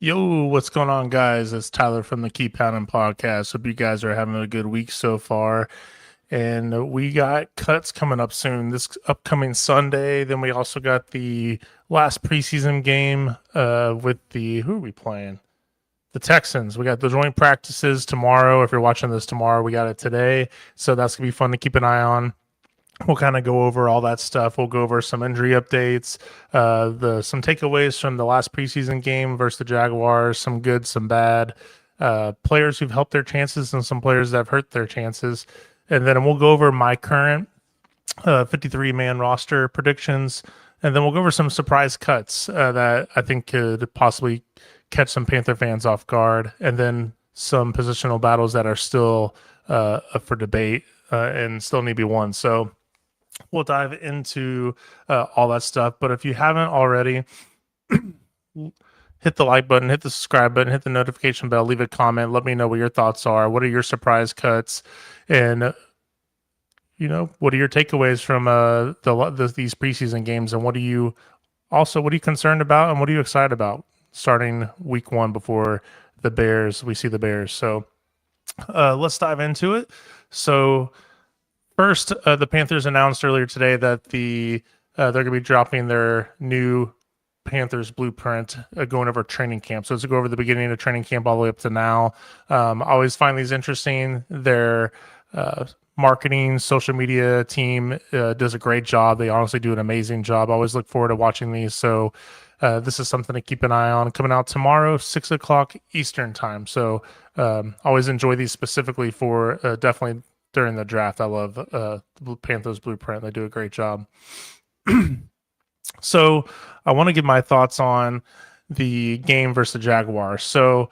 Yo, what's going on, guys? It's Tyler from the Keep Pounding Podcast. Hope you guys are having a good week so far. And we got cuts coming up soon this upcoming Sunday. Then we also got the last preseason game with who are we playing? The Texans. We got the joint practices tomorrow. If you're watching this tomorrow, we got it today. So that's going to be fun to keep an eye on. We'll kind of go over all that stuff. We'll go over some injury updates, the some takeaways from the last preseason game versus the Jaguars, some good, some bad, players who've helped their chances and some players that have hurt their chances. And then we'll go over my current 53-man roster predictions, and then we'll go over some surprise cuts that I think could possibly catch some Panther fans off guard, and then some positional battles that are still up for debate and still need to be won. So we'll dive into all that stuff. But if you haven't already, hit the like button, hit the subscribe button, hit the notification bell, leave a comment. Let me know what your thoughts are. What are your surprise cuts? And, what are your takeaways from these preseason games? And what are you concerned about? And what are you excited about starting week one before we see the Bears? So let's dive into it. So, first, the Panthers announced earlier today that they're going to be dropping their new Panthers blueprint going over training camp. So it's to go over the beginning of training camp all the way up to now. I always find these interesting. Their marketing, social media team does a great job. They honestly do an amazing job. I always look forward to watching these. So this is something to keep an eye on. Coming out tomorrow, 6 o'clock Eastern time. So always enjoy these specifically for definitely during the draft. I love Panthers blueprint. They do a great job. So I want to give my thoughts on the game versus the Jaguars. So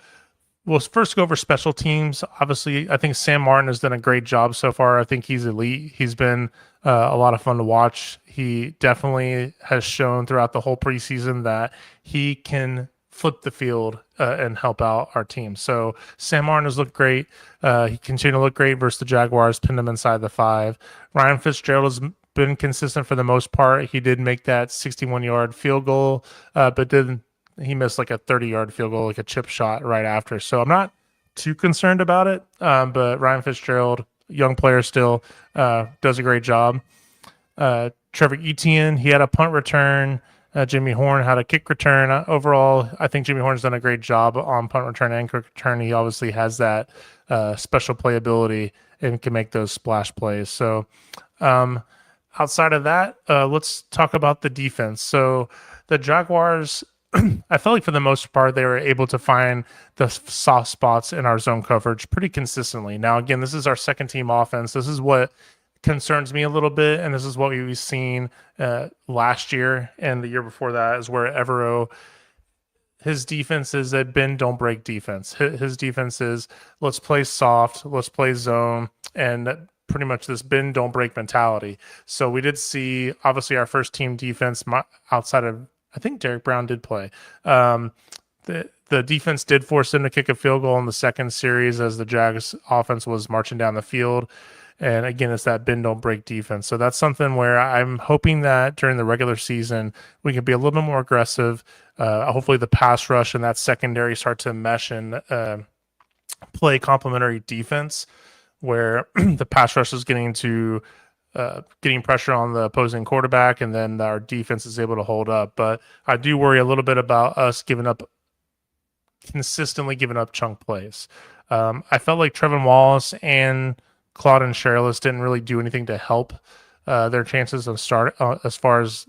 we'll first go over special teams. Obviously, I think Sam Martin has done a great job so far. I think he's elite. He's been a lot of fun to watch. He definitely has shown throughout the whole preseason that he can flip the field and help out our team. So Sam Martin has looked great. He continued to look great versus the Jaguars, pinned him inside the 5. Ryan Fitzgerald has been consistent for the most part. He did make that 61-yard field goal, but he missed like a 30-yard field goal, like a chip shot right after. So I'm not too concerned about it. But Ryan Fitzgerald, young player still, does a great job. Trevor Etienne, he had a punt return. Jimmy Horn had a kick return. Overall, I think Jimmy Horn's done a great job on punt return and kick return. He obviously has that special playability and can make those splash plays. So outside of that, let's talk about the defense. So the Jaguars, I felt like for the most part, they were able to find the soft spots in our zone coverage pretty consistently. Now, again, this is our second team offense. This is what concerns me a little bit, and this is what we've seen last year and the year before that, is where Evero, his defense is a bend don't break defense. His defense is let's play soft, let's play zone, and pretty much this bend don't break mentality. So we did see obviously our first team defense outside of, I think Derek Brown did play. The defense did force him to kick a field goal in the second series as the Jags offense was marching down the field. And again, it's that bend don't break defense. So that's something where I'm hoping that during the regular season, we can be a little bit more aggressive. Hopefully the pass rush and that secondary start to mesh and play complementary defense, where the pass rush is getting pressure on the opposing quarterback, and then our defense is able to hold up. But I do worry a little bit about us consistently giving up chunk plays. I felt like Trevin Wallace and Claude and Sherlis didn't really do anything to help their chances of start as far as,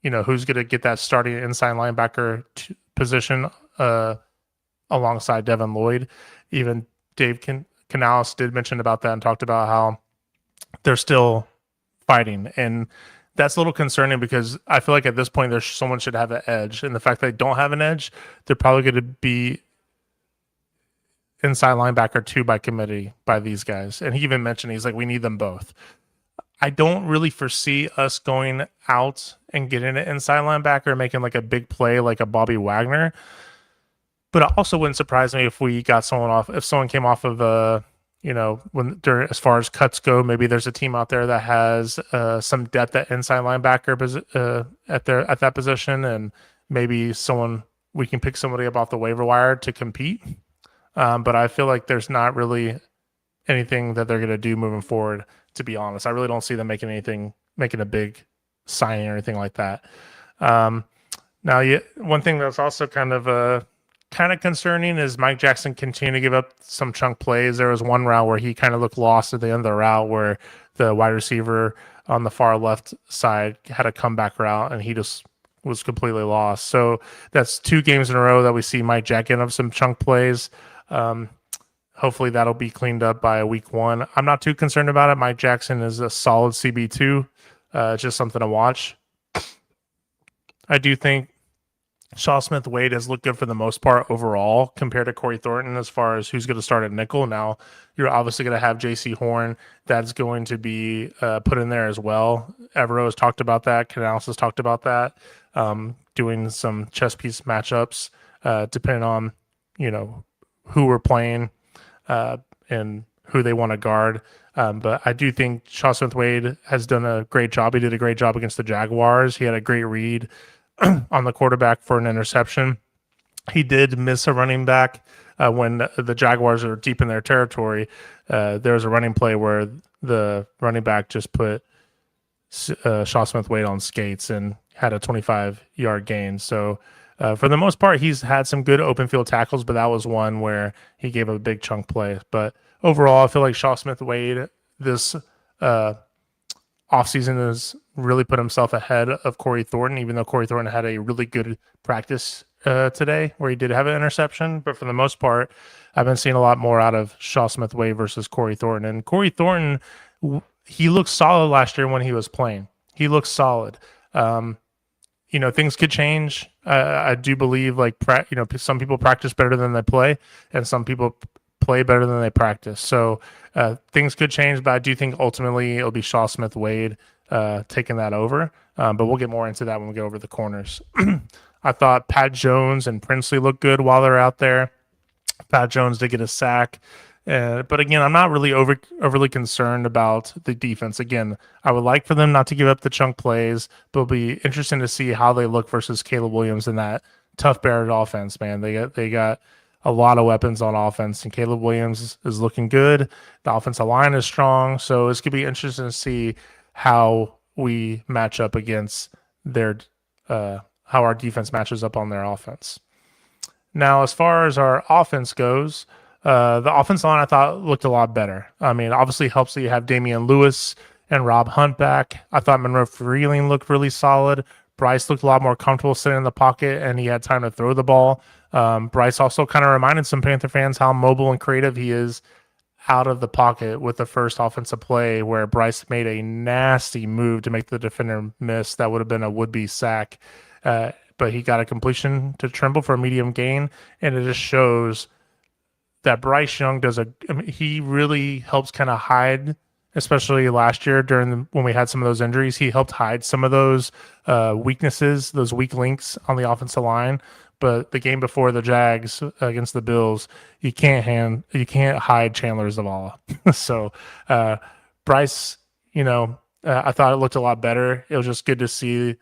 who's going to get that starting inside linebacker position alongside Devin Lloyd. Even Dave Canales did mention about that and talked about how they're still fighting. And that's a little concerning because I feel like at this point, someone should have an edge. And the fact that they don't have an edge, they're probably going to be inside linebacker 2 by committee by these guys. And he even mentioned, he's like, we need them both. I don't really foresee us going out and getting an inside linebacker and making like a big play like a Bobby Wagner. But it also wouldn't surprise me if we got if someone came off of as far as cuts go, maybe there's a team out there that has some depth at inside linebacker at that position, and maybe someone we can pick somebody up off the waiver wire to compete. But I feel like there's not really anything that they're going to do moving forward, to be honest. I really don't see them making a big signing or anything like that. Now, one thing that's also kind of concerning is Mike Jackson continued to give up some chunk plays. There was one route where he kind of looked lost at the end of the route where the wide receiver on the far left side had a comeback route and he just was completely lost. So that's 2 games in a row that we see Mike Jack give up some chunk plays. Hopefully that'll be cleaned up by week 1. I'm not too concerned about it. Mike Jackson is a solid CB2. It's just something to watch. I do think Shaw Smith-Wade has looked good for the most part overall compared to Corey Thornton as far as who's going to start at nickel. Now, you're obviously going to have J.C. Horn that's going to be put in there as well. Evero has talked about that. Canales has talked about that, doing some chess piece matchups depending on, who we're playing and who they want to guard. But I do think Shaw Smith-Wade has done a great job. He did a great job against the Jaguars. He had a great read on the quarterback for an interception. He did miss a running back when the Jaguars are deep in their territory. There was a running play where the running back just put Shaw Smith-Wade on skates and had a 25-yard gain. So for the most part, he's had some good open field tackles, but that was one where he gave a big chunk play. But overall, I feel like Shaw Smith-Wade this offseason has really put himself ahead of Corey Thornton, even though Corey Thornton had a really good practice today where he did have an interception. But for the most part, I've been seeing a lot more out of Shaw Smith-Wade versus Corey Thornton. And Corey Thornton, he looked solid last year when he was playing. He looked solid. Things could change. I do believe some people practice better than they play, and some people play better than they practice. So things could change, but I do think ultimately it'll be Shaw Smith-Wade taking that over. But we'll get more into that when we go over the corners. I thought Pat Jones and Princely looked good while they're out there. Pat Jones did get a sack. But again, I'm not really overly concerned about the defense. Again, I would like for them not to give up the chunk plays, but it'll be interesting to see how they look versus Caleb Williams in that tough Barrett offense, man. They got a lot of weapons on offense, and Caleb Williams is looking good. The offensive line is strong, so it's going to be interesting to see how we match up against their how our defense matches up on their offense. Now, as far as our offense goes, the offensive line I thought looked a lot better. I mean, obviously helps that you have Damian Lewis and Rob Hunt back. I thought Monroe Freeling looked really solid. Bryce looked a lot more comfortable sitting in the pocket, and he had time to throw the ball. Bryce also kind of reminded some Panther fans how mobile and creative he is out of the pocket with the first offensive play where Bryce made a nasty move to make the defender miss. That would have been a would-be sack. But he got a completion to Trimble for a medium gain, and it just shows that Bryce Young he really helps kind of hide, especially last year when we had some of those injuries. He helped hide some of those weaknesses, those weak links on the offensive line. But the game before the Jags against the Bills, you can't hide Chandler Zavala. So Bryce, I thought it looked a lot better. It was just good to see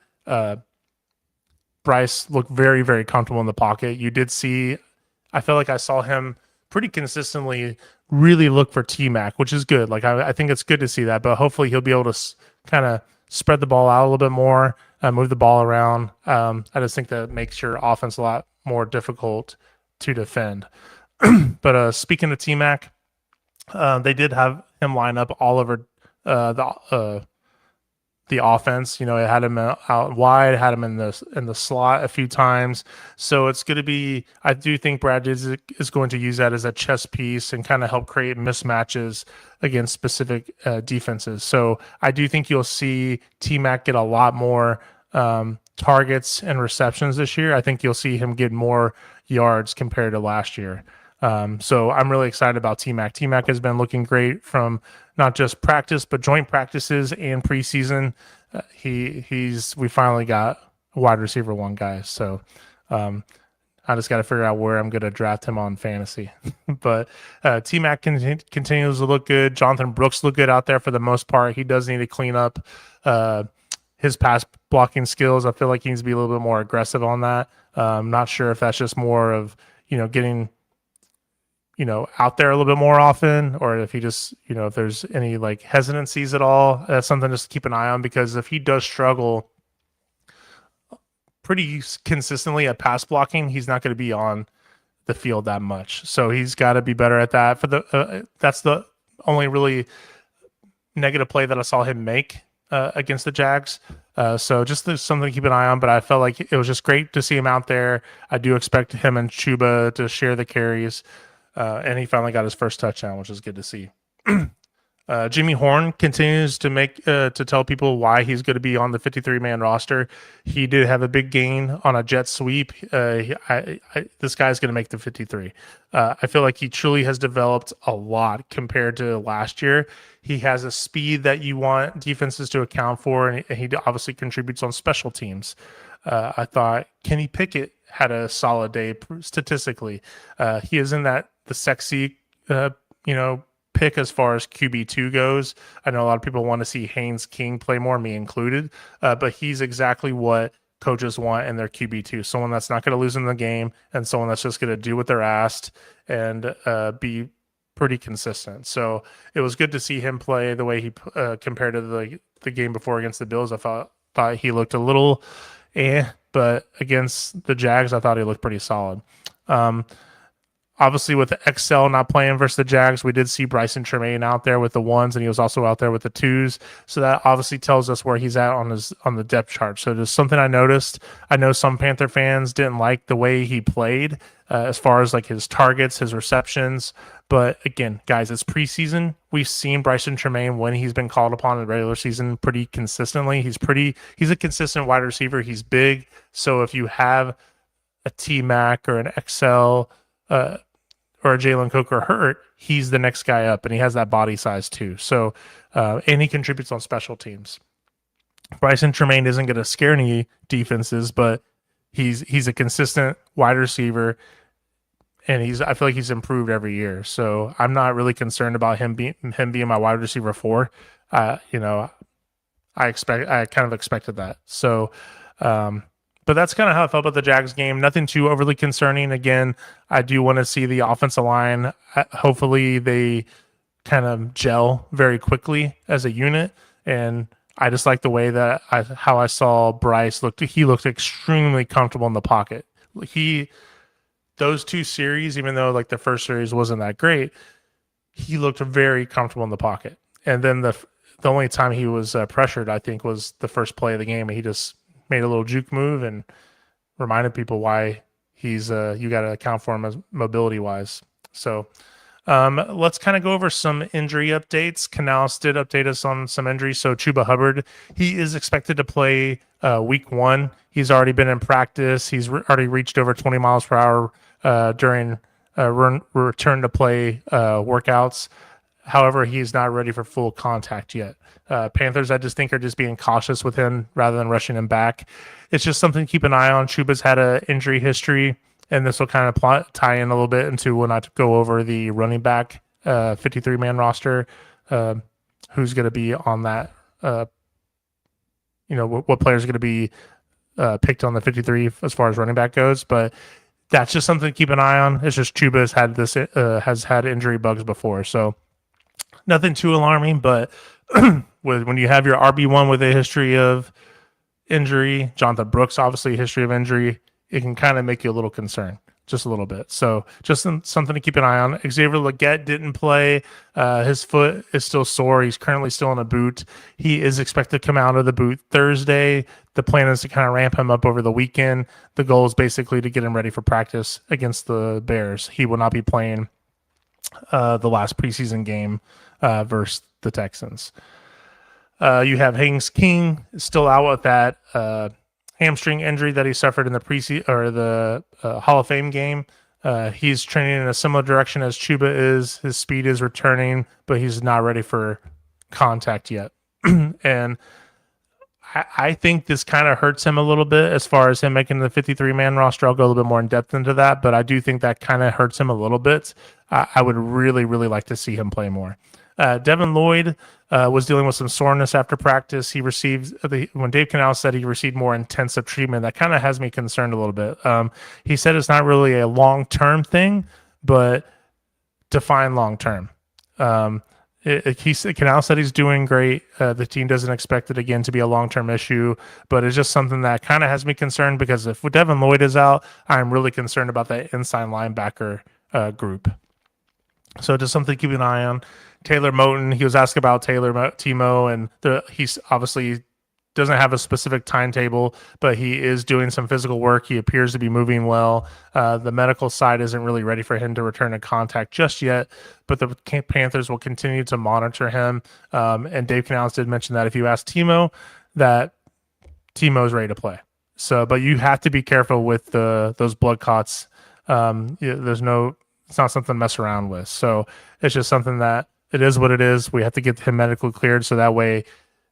Bryce look very, very comfortable in the pocket. I felt like I saw him pretty consistently really look for T-Mac, which is good. Like I think it's good to see that, but hopefully he'll be able to kind of spread the ball out a little bit more, move the ball around. I just think that makes your offense a lot more difficult to defend. But speaking of T-Mac, they did have him line up all over the offense. It had him out wide, had him in the slot a few times. So it's going to be, I do think Brad is going to use that as a chess piece and kind of help create mismatches against specific defenses. So I do think you'll see T-Mac get a lot more targets and receptions this year. I think you'll see him get more yards compared to last year. So I'm really excited about T-Mac. T-Mac has been looking great from not just practice, but joint practices and preseason. We finally got a wide receiver 1 guy. So I just got to figure out where I'm going to draft him on fantasy. But T-Mac continues to look good. Jonathan Brooks looked good out there for the most part. He does need to clean up his pass blocking skills. I feel like he needs to be a little bit more aggressive on that. I'm not sure if that's just more of, getting, out there a little bit more often, or if he just, if there's any like hesitancies at all. That's something just to keep an eye on, because if he does struggle pretty consistently at pass blocking, he's not going to be on the field that much. So he's got to be better at that. That's the only really negative play that I saw him make against the Jags. So just something to keep an eye on. But I felt like it was just great to see him out there. I do expect him and Chuba to share the carries. And he finally got his first touchdown, which is good to see. Jimmy Horn continues to tell people why he's going to be on the 53-man roster. He did have a big gain on a jet sweep. This guy's going to make the 53. I feel like he truly has developed a lot compared to last year. He has a speed that you want defenses to account for, and he obviously contributes on special teams. I thought Kenny Pickett had a solid day statistically. He is in the sexy, pick as far as QB2 goes. I know a lot of people want to see Haynes King play more, me included, but he's exactly what coaches want in their QB2. Someone that's not going to lose in the game, and someone that's just going to do what they're asked and be pretty consistent. So it was good to see him play the way he compared to the game before against the Bills. I thought he looked a little but against the Jags, I thought he looked pretty solid. Obviously, with XL not playing versus the Jags, we did see Bryson Tremaine out there with the ones, and he was also out there with the twos. So that obviously tells us where he's at on the depth chart. So just something I noticed. I know some Panther fans didn't like the way he played as far as like his targets, his receptions. But again, guys, it's preseason. We've seen Bryson Tremaine when he's been called upon in the regular season pretty consistently. He's a consistent wide receiver. He's big. So if you have a T-Mac or an XL or a Jalen Coker hurt, he's the next guy up, and he has that body size too. So, and he contributes on special teams. Bryson Tremaine isn't going to scare any defenses, but he's a consistent wide receiver, and I feel like he's improved every year. So I'm not really concerned about him being my wide receiver 4. I kind of expected that. So, but that's kind of how I felt about the Jags game. Nothing too overly concerning. Again, I do want to see the offensive line. Hopefully they kind of gel very quickly as a unit. And I just like the way that how I saw Bryce look. He looked extremely comfortable in the pocket. Those 2 series, even though like the first series wasn't that great, he looked very comfortable in the pocket. And then the only time he was pressured, I think, was the first play of the game. And he just made a little juke move and reminded people why he's you got to account for him as mobility wise. So let's kind of go over some injury updates. Canales did update us on some injuries. So Chuba Hubbard, he is expected to play week 1. He's already been in practice. He's already reached over 20 miles per hour during return to play workouts. However, he's not ready for full contact yet. Panthers, I just think, are just being cautious with him rather than rushing him back. It's just something to keep an eye on. Chuba's had an injury history, and this will kind of tie in a little bit into when I go over the running back 53-man roster, who's going to be on that, what players are going to be picked on the 53 as far as running back goes. But that's just something to keep an eye on. It's just Chuba's has had injury bugs before, so nothing too alarming, but when you have your RB1 with a history of injury, Jonathan Brooks, obviously a history of injury, it can kind of make you a little concerned, just a little bit. So just something to keep an eye on. Xavier Legette didn't play. His foot is still sore. He's currently still in a boot. He is expected to come out of the boot Thursday. The plan is to kind of ramp him up over the weekend. The goal is basically to get him ready for practice against the Bears. He will not be playing the last preseason game versus the Texans. You have Haynes King still out with that hamstring injury that he suffered in the preseason or the Hall of Fame game. He's training in a similar direction as Chuba is. His speed is returning, but he's not ready for contact yet. And I think this kind of hurts him a little bit as far as him making the 53-man roster. I'll go a little bit more in depth into that, but I do think that kind of hurts him a little bit. I would really, really like to see him play more. Devin Lloyd was dealing with some soreness after practice. When Dave Canales said he received more intensive treatment, that kind of has me concerned a little bit. He said it's not really a long-term thing, but define long-term. Canales said he's doing great. The team doesn't expect it again to be a long-term issue, but it's just something that kind of has me concerned because if Devin Lloyd is out, I'm really concerned about that inside linebacker group. So just something to keep an eye on. Taylor Moton, he was asked about Timo, and he's obviously doesn't have a specific timetable, but he is doing some physical work. He appears to be moving well. The medical side isn't really ready for him to return to contact just yet, but the Panthers will continue to monitor him. And Dave Canales did mention that if you ask Timo, that Timo's ready to play. So, but you have to be careful with those blood clots. It's not something to mess around with. So it's just something that it is what it is. We have to get him medically cleared so that way.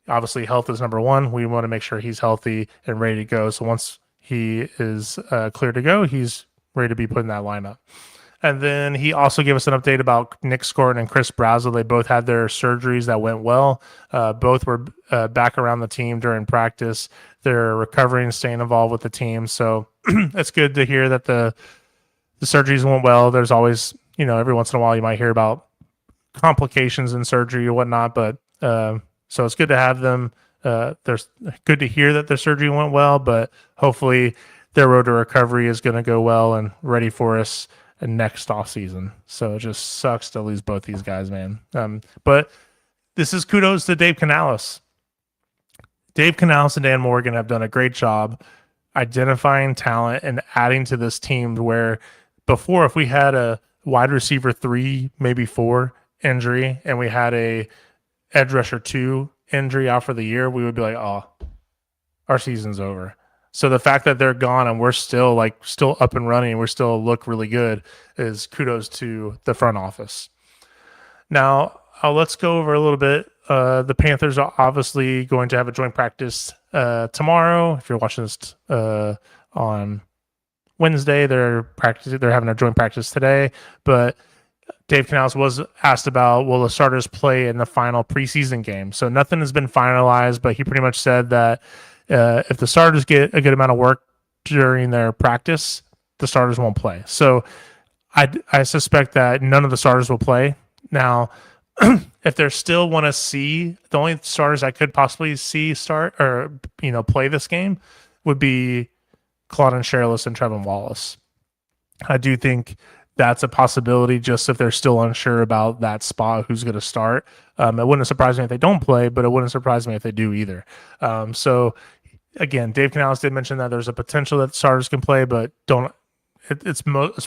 Obviously, health is number one. We want to make sure he's healthy and ready to go. So once he is clear to go, he's ready to be put in that lineup. And then he also gave us an update about Nick Scorton and Chris Brazel. They both had their surgeries that went well. Both were back around the team during practice. They're recovering, staying involved with the team. So it's good to hear that the surgeries went well. There's always, every once in a while you might hear about complications in surgery or whatnot, but so it's good to have them. There's good to hear that their surgery went well, but hopefully their road to recovery is going to go well and ready for us next offseason. So it just sucks to lose both these guys, man. But this is kudos to Dave Canales. Dave Canales and Dan Morgan have done a great job identifying talent and adding to this team where before, if we had a wide receiver 3, maybe 4 injury, and we had a edge rusher 2 injury out for the year, we would be like, oh, our season's over. So the fact that they're gone and we're still up and running, we still look really good is kudos to the front office. Now, let's go over a little bit. The Panthers are obviously going to have a joint practice tomorrow. If you're watching this on Wednesday, they're having a joint practice today, but Dave Canales was asked about, will the starters play in the final preseason game? So nothing has been finalized, but he pretty much said that if the starters get a good amount of work during their practice, the starters won't play. So I suspect that none of the starters will play. Now, if they still want to see, the only starters I could possibly see start or play this game would be Claude and Sherlis and Trevin Wallace. I do think that's a possibility, just if they're still unsure about that spot, who's going to start. It wouldn't surprise me if they don't play, but it wouldn't surprise me if they do either. So, again, Dave Canales did mention that there's a potential that starters can play, but it's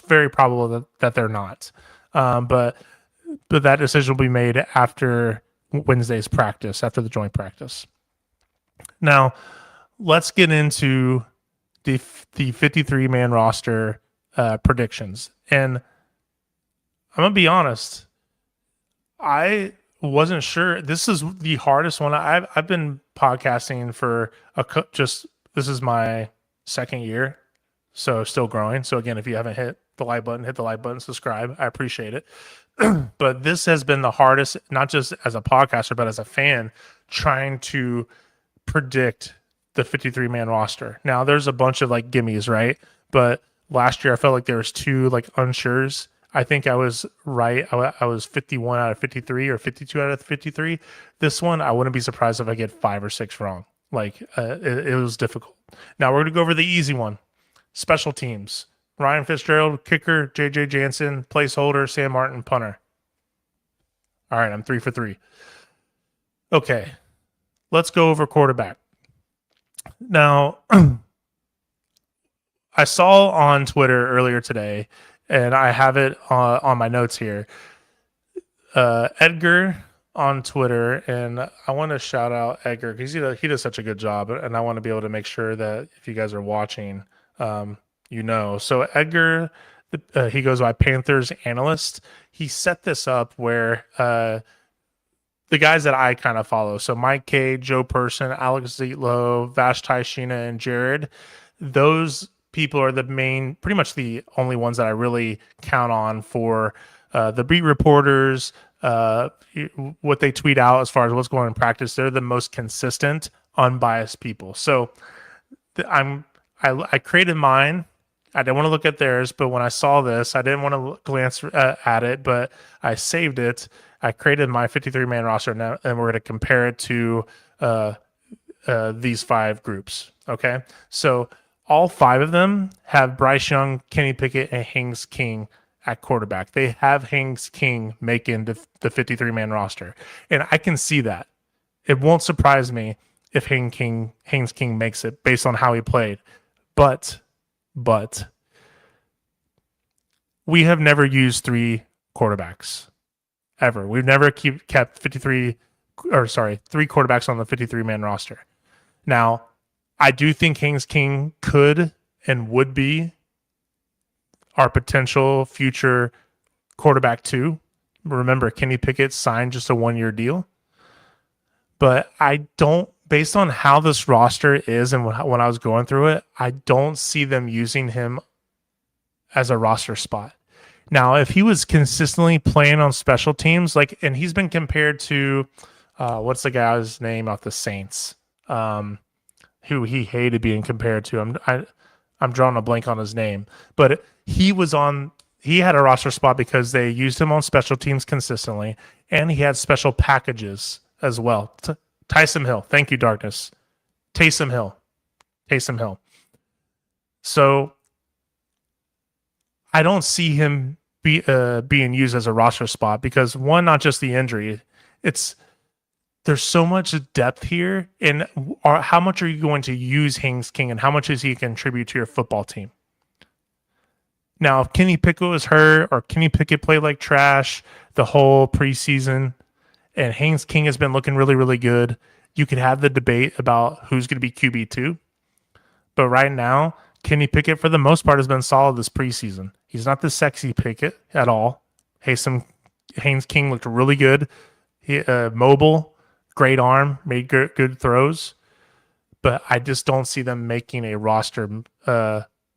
very probable that they're not. But that decision will be made after Wednesday's practice, after the joint practice. Now, let's get into the 53-man roster predictions. And I'm going to be honest, I wasn't sure. This is the hardest one. I've been podcasting for this is my second year, so still growing. So again, if you haven't hit the like button, hit the like button, subscribe. I appreciate it. But this has been the hardest, not just as a podcaster, but as a fan, trying to predict the 53-man roster. Now, there's a bunch of gimmies, right? But last year, I felt like there was 2 unsures. I think I was right. I was 51 out of 53 or 52 out of 53. This one, I wouldn't be surprised if I get 5 or 6 wrong. It was difficult. Now, we're going to go over the easy one. Special teams. Ryan Fitzgerald, kicker. J.J. Jansen, placeholder. Sam Martin, punter. All right, I'm 3 for 3. Okay, let's go over quarterback. Now, I saw on Twitter earlier today, and I have it on my notes here. Edgar on Twitter, and I want to shout out Edgar because he does such a good job, and I want to be able to make sure that if you guys are watching, So Edgar, he goes by Panthers analyst. He set this up where the guys that I kind of follow, so Mike K, Joe Person, Alex Zietlow, Vash Taishina, and Jared, those people are pretty much the only ones that I really count on for the beat reporters, uh, what they tweet out as far as what's going on in practice. They're the most consistent, unbiased people. So I created mine. I didn't want to look at theirs, but when I saw this, I didn't want to glance at it, but I saved it. I created my 53-man roster now, and we're going to compare it to these 5 groups. Okay, so all 5 of them have Bryce Young, Kenny Pickett, and Haynes King at quarterback. They have Haynes King making the 53-man roster, and I can see that. It won't surprise me if Haynes King makes it based on how he played, but we have never used 3 quarterbacks ever. We've never kept 3 quarterbacks on the 53-man roster. Now, I do think Haynes King could and would be our potential future quarterback 2. Remember, Kenny Pickett signed just a 1-year deal. But I don't, based on how this roster is and when I was going through it, I don't see them using him as a roster spot. Now, if he was consistently playing on special teams, and he's been compared to, what's the guy's name off the Saints, who he hated being compared to. I'm drawing a blank on his name, but he had a roster spot because they used him on special teams consistently, and he had special packages as well. Taysom Hill. Thank you, Darkness. Taysom Hill. So I don't see him being used as a roster spot because, one, not just the injury. There's so much depth here, and how much are you going to use Haynes King, and how much is he contribute to your football team? Now, if Kenny Pickett was hurt or Kenny Pickett played like trash the whole preseason, and Haynes King has been looking really, really good, you could have the debate about who's going to be QB2. But right now, Kenny Pickett, for the most part, has been solid this preseason. He's not the sexy Pickett at all. Haynes King looked really good. He mobile, great arm, made good throws. But I just don't see them making a roster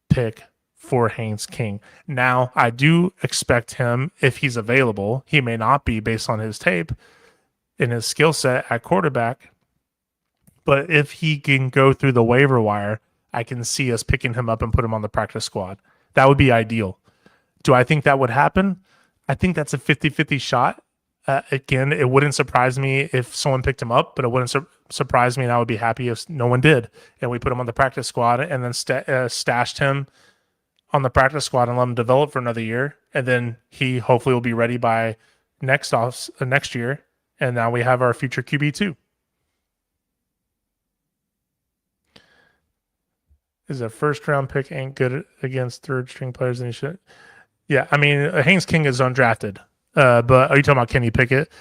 pick for Haynes King. Now, I do expect him, if he's available, he may not be based on his tape and his skill set at quarterback. But if he can go through the waiver wire, I can see us picking him up and put him on the practice squad. That would be ideal. Do I think that would happen? I think that's a 50-50 shot. Again, it wouldn't surprise me if someone picked him up, but it wouldn't surprise me, and I would be happy if no one did. And we put him on the practice squad and then stashed him on the practice squad and let him develop for another year. And then he hopefully will be ready by next year. And now we have our future QB2. Is a first-round pick ain't good against third-string players, then he should. Yeah, I mean, Haynes King is undrafted. But are you talking about Kenny Pickett?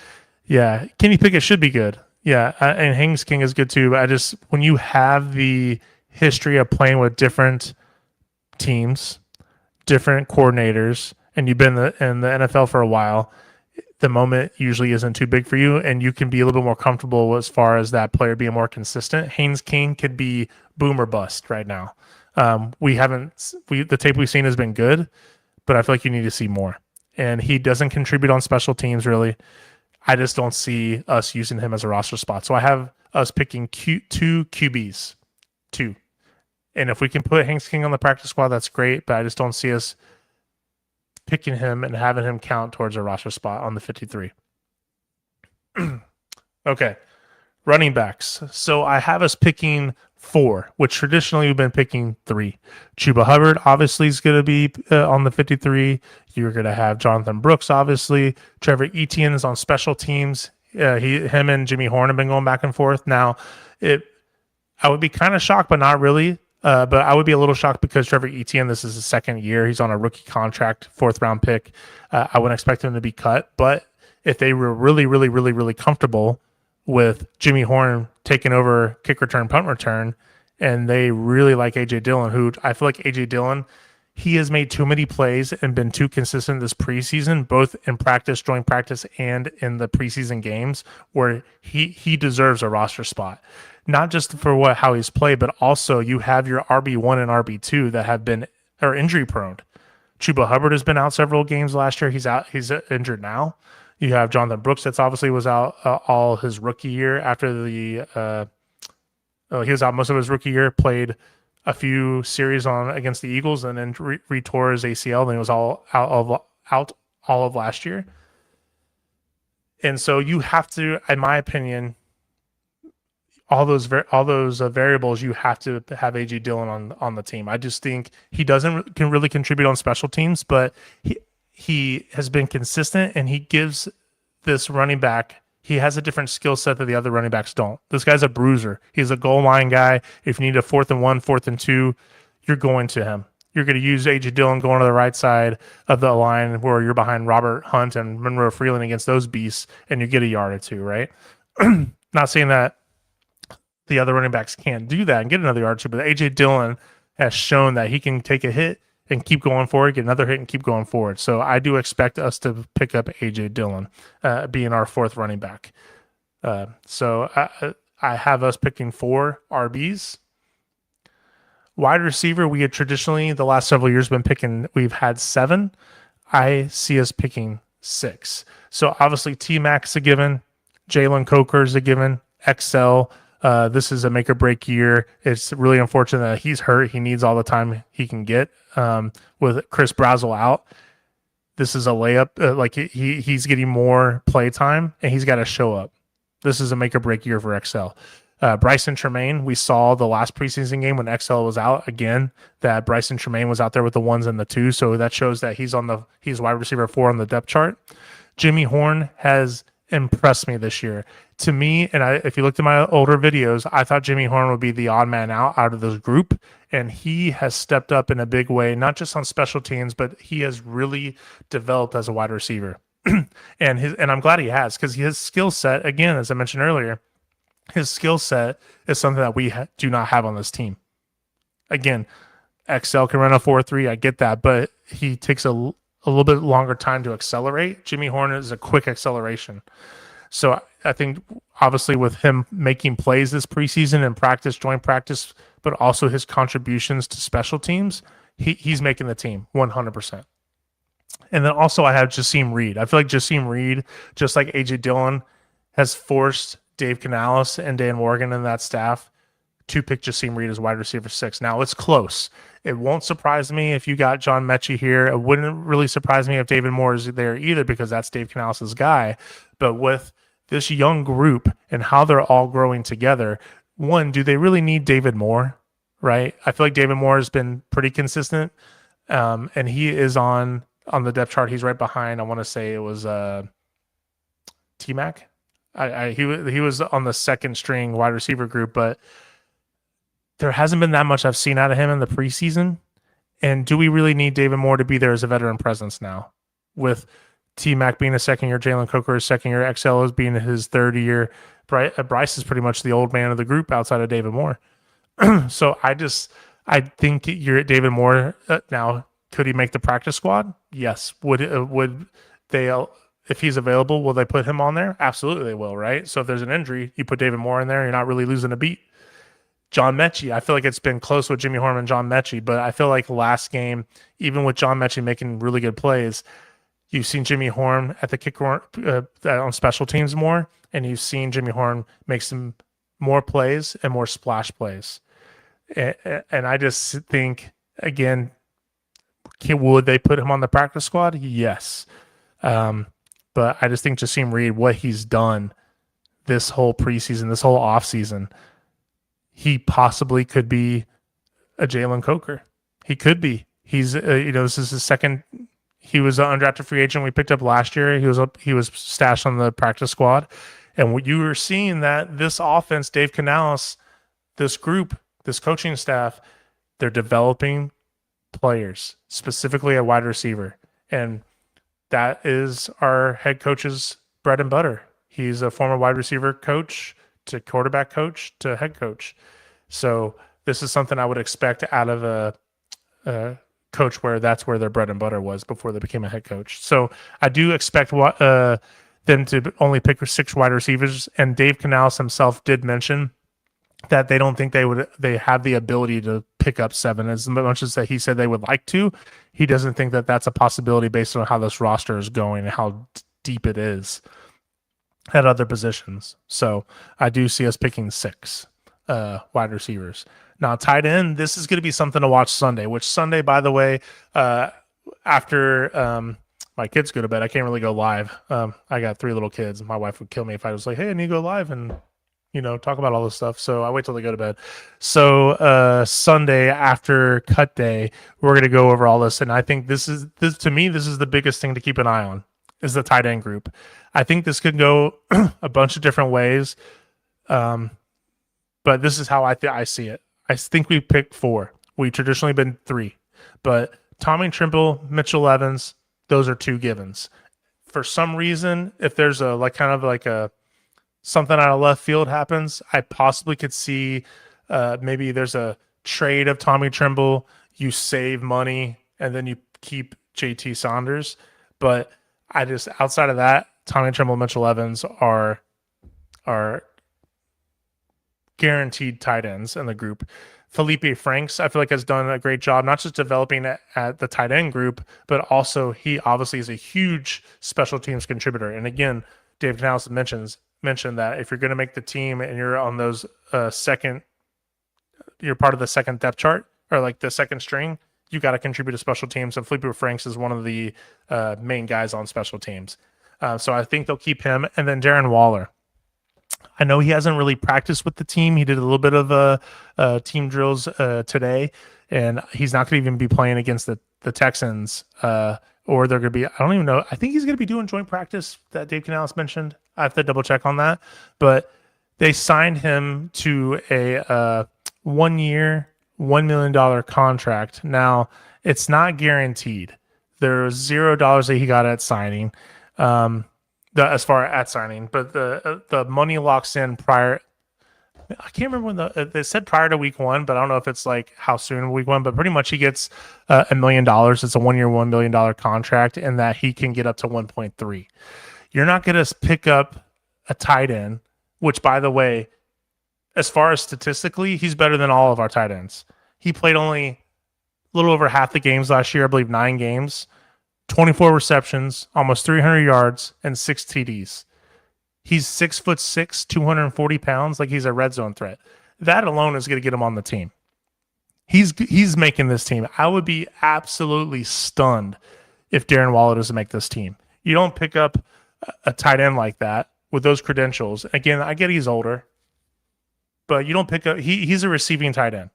Yeah, Kenny Pickett should be good. Yeah, and Haynes King is good too. But when you have the history of playing with different teams, different coordinators, and you've been in the NFL for a while, the moment usually isn't too big for you, and you can be a little bit more comfortable as far as that player being more consistent. Haynes King could be boom or bust right now. The tape we've seen has been good, but I feel like you need to see more. And he doesn't contribute on special teams, really. I just don't see us using him as a roster spot. So I have us picking 2 QBs. 2. And if we can put Haynes King on the practice squad, that's great, but I just don't see us picking him and having him count towards a roster spot on the 53. Okay. Running backs. So I have us picking 4, which traditionally we've been picking 3. Chuba Hubbard obviously is going to be on the 53. You're going to have Jonathan Brooks, obviously. Trevor Etienne is on special teams. Him and Jimmy Horn have been going back and forth. Now, I would be kind of shocked, but not really. But I would be a little shocked because Trevor Etienne, this is his second year. He's on a rookie contract, 4th-round pick. I wouldn't expect him to be cut. But if they were really, really, really, really comfortable with Jimmy Horn taking over kick return, punt return, and they really like A.J. Dillon, who I feel like A.J. Dillon, he has made too many plays and been too consistent this preseason, both in practice, joint practice, and in the preseason games, where he deserves a roster spot. Not just for how he's played, but also you have your RB1 and RB2 that have been injury prone. Chuba Hubbard has been out several games last year. He's injured now. You have Jonathan Brooks that's obviously was out all his rookie year after he was out most of his rookie year, played a few series on against the Eagles, and then re-tore his ACL. Then he was out all of last year. And so you have to, in my opinion, all those variables, you have to have AJ Dillon on the team. I just think he can really contribute on special teams, but he has been consistent, and he gives this running back. He has a different skill set that the other running backs don't. This guy's a bruiser. He's a goal line guy. If you need a 4th and 1, 4th and 2, you're going to him. You're going to use AJ Dillon going to the right side of the line where you're behind Robert Hunt and Monroe Freeland against those beasts, and you get a yard or two, right? Not saying that the other running backs can't do that and get another yard or two, but AJ Dillon has shown that he can take a hit and keep going forward, get another hit and keep going forward. So I do expect us to pick up AJ Dillon, being our 4th running back. So I have us picking 4 RBs. Wide receiver, we had traditionally the last several years we've had 7. I see us picking 6. So obviously T-Mac's a given, Jalen Coker is a given, XL. This is a make or break year. It's really unfortunate that he's hurt. He needs all the time he can get. With Chris Brazzell out, this is a layup. He's getting more play time, and he's got to show up. This is a make or break year for XL. Bryson Tremaine, we saw the last preseason game when XL was out again, that Bryson Tremaine was out there with the 1s and the 2s. So that shows that he's wide receiver 4 on the depth chart. Jimmy Horn has impressed me this year. To me, and if you looked at my older videos, I thought Jimmy Horn would be the odd man out of this group, and he has stepped up in a big way, not just on special teams, but he has really developed as a wide receiver. and I'm glad he has, because his skill set, again, as I mentioned earlier, his skill set is something that we do not have on this team. Again, XL can run a 4.3, I get that, but he takes a little bit longer time to accelerate. Jimmy Horn is a quick acceleration. So I think obviously with him making plays this preseason and practice, joint practice, but also his contributions to special teams, he's making the team 100%. And then also I have Jasim Reed. I feel like Jasim Reed, just like AJ Dillon, has forced Dave Canales and Dan Morgan and that staff to pick Jasim Reed as wide receiver 6. Now it's close. It won't surprise me if you got John Mechie here. It wouldn't really surprise me if David Moore is there either, because that's Dave Canales' guy. But with this young group and how they're all growing together, one, do they really need David Moore? Right? I feel like David Moore has been pretty consistent, and he is on the depth chart. He's right behind. I want to say it was T-Mac. He was on the second string wide receiver group, but there hasn't been that much I've seen out of him in the preseason. And do we really need David Moore to be there as a veteran presence now? With T-Mac being a second year, Jalen Coker is second year, XL is being his 3rd year. Bryce is pretty much the old man of the group outside of David Moore. So I think you're at David Moore now. Could he make the practice squad? Yes. Would they, if he's available, will they put him on there? Absolutely they will, right? So if there's an injury, you put David Moore in there, you're not really losing a beat. John Mechie, I feel like it's been close with Jimmy Horn and John Mechie, but I feel like last game, even with John Mechie making really good plays, you've seen Jimmy Horn at the kick on special teams more, and you've seen Jimmy Horn make some more plays and more splash plays. And I just think, again, would they put him on the practice squad? Yes. But I just think Jasim Reed, what he's done this whole preseason, this whole offseason, he possibly could be a Jalen Coker. He could be. He's, this is his second. He was an undrafted free agent we picked up last year. He was stashed on the practice squad. And what you were seeing that this offense, Dave Canales, this group, this coaching staff, they're developing players, specifically a wide receiver. And that is our head coach's bread and butter. He's a former wide receiver coach to quarterback coach to head coach. So this is something I would expect out of a coach where that's where their bread and butter was before they became a head coach. So I do expect them to only pick 6 wide receivers. And Dave Canales himself did mention that they don't think they have the ability to pick up 7 as much as that he said they would like to. He doesn't think that that's a possibility based on how this roster is going and how deep it is at other positions. So I do see us picking 6 wide receivers. Now, tight end, this is going to be something to watch Sunday, which Sunday, by the way, after my kids go to bed, I can't really go live. I got 3 little kids. My wife would kill me if I was like, hey, I need to go live and, talk about all this stuff. So I wait till they go to bed. So Sunday after cut day, we're going to go over all this. And I think this is the biggest thing to keep an eye on is the tight end group. I think this could go a bunch of different ways. But this is how I see it. I think we picked 4. We traditionally been 3, but Tommy Trimble, Mitchell Evans, those are 2 givens. For some reason, if there's a something out of left field happens, I possibly could see maybe there's a trade of Tommy Trimble. You save money and then you keep JT Saunders. But outside of that, Tommy Trimble, Mitchell Evans are guaranteed tight ends in the group. Felipe Franks, I feel like, has done a great job, not just developing at the tight end group, but also he obviously is a huge special teams contributor. And again, Dave Canales mentioned that if you're going to make the team and you're on those you're part of the second depth chart or like the second string, you got to contribute to special teams. And Felipe Franks is one of the main guys on special teams. So I think they'll keep him. And then Darren Waller. I know he hasn't really practiced with the team. He did a little bit of team drills today, and he's not going to even be playing against the Texans, or they're going to be, I don't even know. I think he's going to be doing joint practice that Dave Canales mentioned. I have to double check on that. But they signed him to a 1-year, $1 million contract. Now, it's not guaranteed. There's $0 that he got at signing. As far as signing, but the money locks in prior. I can't remember when they said prior to week 1, but I don't know if it's like how soon week 1. But pretty much he gets $1 million. It's a 1-year, $1 million contract, and that he can get up to 1.3. You're not going to pick up a tight end, which, by the way, as far as statistically, he's better than all of our tight ends. He played only a little over half the games last year, I believe 9 games. 24 receptions, almost 300 yards, and 6 TDs. He's 6'6", 240 pounds, like he's a red zone threat. That alone is going to get him on the team. He's making this team. I would be absolutely stunned if Darren Waller doesn't make this team. You don't pick up a tight end like that with those credentials. Again, I get he's older, but you don't pick up. He's a receiving tight end.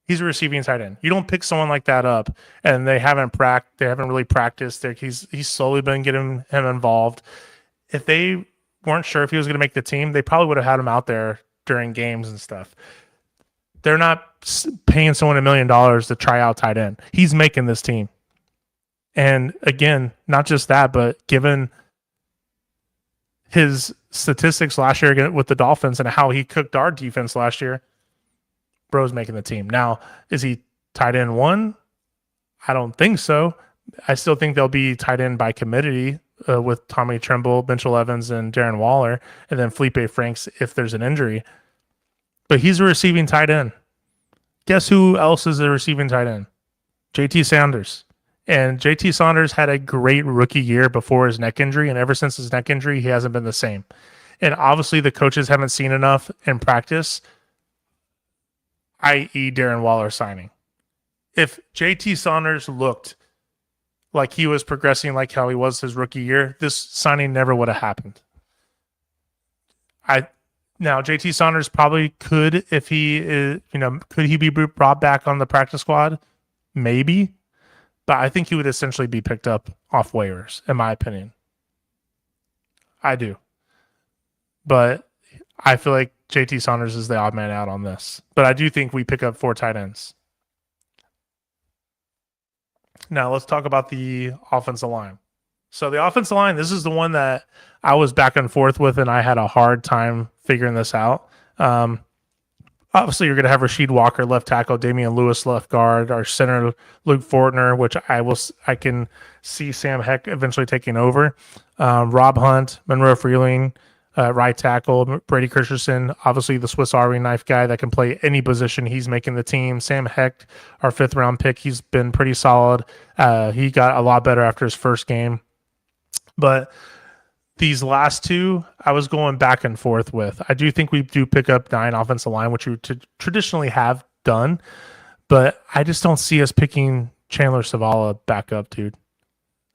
He's a receiving tight end. You don't pick someone like that up, and they haven't really practiced. He's slowly been getting him involved. If they weren't sure if he was going to make the team, they probably would have had him out there during games and stuff. They're not paying someone $1 million to try out tight end. He's making this team. And again, not just that, but given his statistics last year with the Dolphins and how he cooked our defense last year, bro's making the team. Now, is he tight end 1? I don't think so. I still think they'll be tight end by committee with Tommy Trimble, Mitchell Evans, and Darren Waller, and then Felipe Franks if there's an injury. But he's a receiving tight end. Guess who else is a receiving tight end? JT Saunders. And JT Saunders had a great rookie year before his neck injury, and ever since his neck injury, he hasn't been the same. And obviously the coaches haven't seen enough in practice, i.e. Darren Waller signing. If JT Saunders looked like he was progressing like how he was his rookie year, this signing never would have happened. Now JT Saunders probably could, if he is, could he be brought back on the practice squad? Maybe. But I think he would essentially be picked up off waivers, in my opinion. I do. But I feel like JT Saunders is the odd man out on this. But I do think we pick up 4 tight ends. Now let's talk about the offensive line. So the offensive line, this is the one that I was back and forth with, and I had a hard time figuring this out. Obviously, you're going to have Rasheed Walker, left tackle, Damian Lewis, left guard, our center, Luke Fortner, which I can see Sam Heck eventually taking over. Rob Hunt, Monroe Freeling, right tackle, Brady Christensen, obviously the Swiss Army knife guy that can play any position. He's making the team. Sam Heck, our 5th-round pick, he's been pretty solid. He got a lot better after his first game. But these last two, I was going back and forth with. I do think we do pick up 9 offensive line, which we traditionally have done, but I just don't see us picking Chandler Savala back up, dude.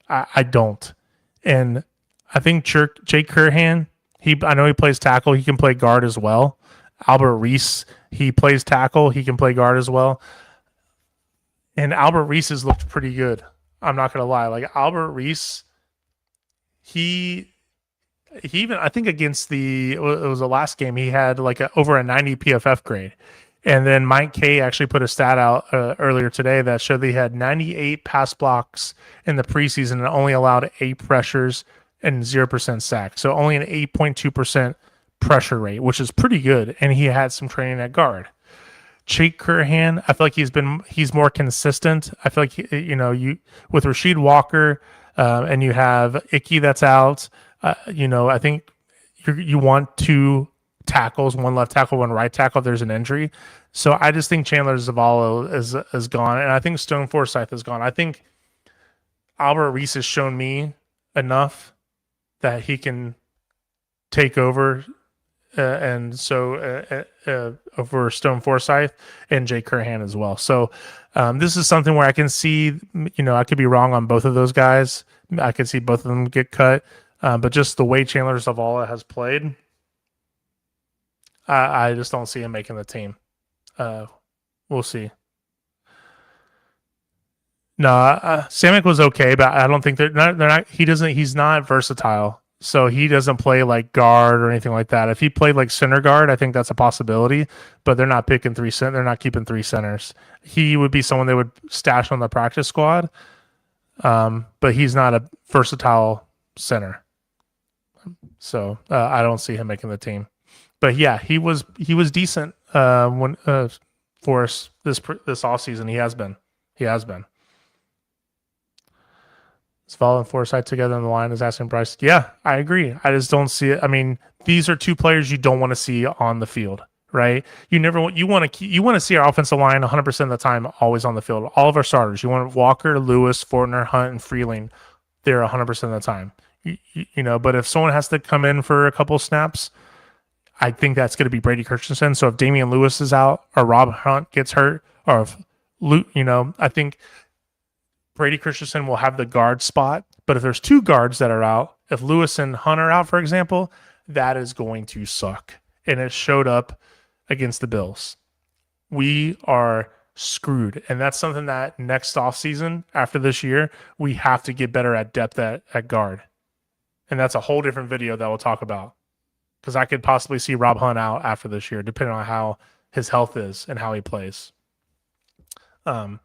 I don't. And I think Jake Curhan, I know he plays tackle. He can play guard as well. Albert Reese, he plays tackle. He can play guard as well. And Albert Reese has looked pretty good. I'm not going to lie. Like Albert Reese, he even, I think against it was the last game, he had like over a 90 PFF grade. And then Mike K actually put a stat out earlier today that showed that he had 98 pass blocks in the preseason and only allowed 8 pressures and 0% sack. So only an 8.2% pressure rate, which is pretty good. And he had some training at guard. Jake Curhan, I feel like he's more consistent. I feel like you with Rasheed Walker and you have Icky that's out. I think you want 2 tackles, 1 left tackle, 1 right tackle if there's an injury. So I just think Chandler Zavala is gone, and I think Stone Forsythe is gone. I think Albert Reese has shown me enough that he can take over, and so over Stone Forsythe and Jake Curhan as well. So this is something where I can see, I could be wrong on both of those guys. I could see both of them get cut, but just the way Chandler Zavala has played, I just don't see him making the team. We'll see. No, Samick was okay, but I don't think they're not. He's not versatile, so he doesn't play like guard or anything like that. If he played like center guard, I think that's a possibility. But they're not picking 3 center. They're not keeping 3 centers. He would be someone they would stash on the practice squad. But he's not a versatile center, so I don't see him making the team. But yeah, he was decent when for us this offseason. He has been. Zavala and Forsythe together on the line is asking Bryce. Yeah, I agree. I just don't see it. I mean, these are 2 players you don't want to see on the field, right? You want to see our offensive line 100% of the time always on the field. All of our starters. You want Walker, Lewis, Fortner, Hunt, and Freeling. They're 100% of the time. But if someone has to come in for a couple snaps, I think that's going to be Brady Christensen. So if Damian Lewis is out or Rob Hunt gets hurt, or if I think Brady Christensen will have the guard spot. But if there's 2 guards that are out, if Lewis and Hunt are out, for example, that is going to suck. And it showed up against the Bills. We are screwed. And that's something that next offseason, after this year, we have to get better at depth at guard. And that's a whole different video that we'll talk about. Because I could possibly see Rob Hunt out after this year, depending on how his health is and how he plays. But